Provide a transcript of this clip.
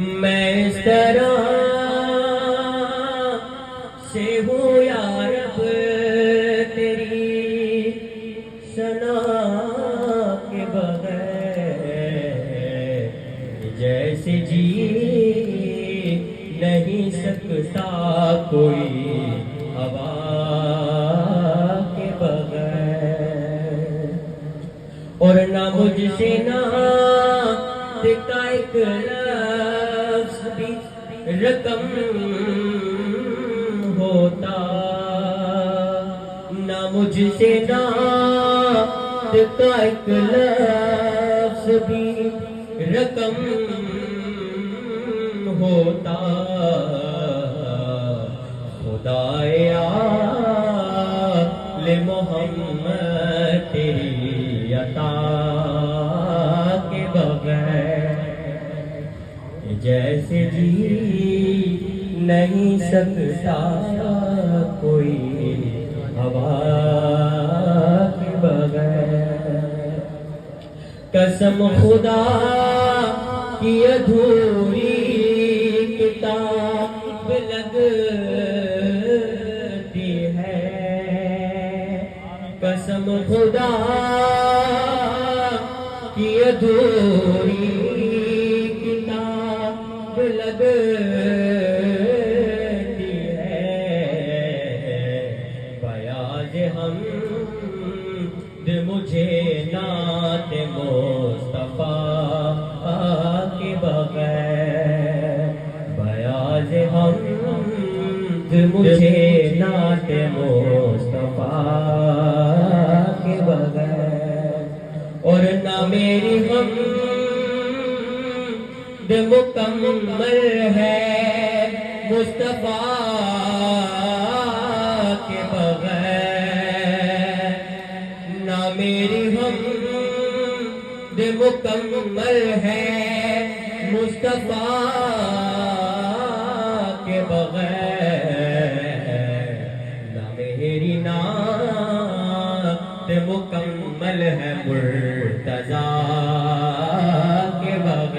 میں اس طرح سے ہوں یا رب تیری ثنا کے بغیر، جیسے جی نہیں سکتا کوئی ہوا کے بغیر، اور نہ مجھ سے نعت کا ایک لفظ بھی رقم ہوتا، نہ مجھ سے نعت کا ایک لفظ بھی رقم ہوتا، خدائے آل محمد تیری عطا کے بغیر، جیسے جی نہیں سکتا کوئی ہوا کے بغیر، قسم خدا کی ادھوری کتاب لگتی ہے، قسم خدا کی ادھوری کتاب لگتی ہے، بیاض حمد مجھے نعت مصطفیٰ کے بغیر، بیاض حمد مجھے نعت مصطفیٰ کے بغیر، اور نہ میری حمد مکمل ہے مصطفیٰ کے بغیر، نہ میری حمد مکمل ہے مصطفیٰ کے بغیر، نہ میری نعت مکمل ہے مرتضیٰ کے بغیر۔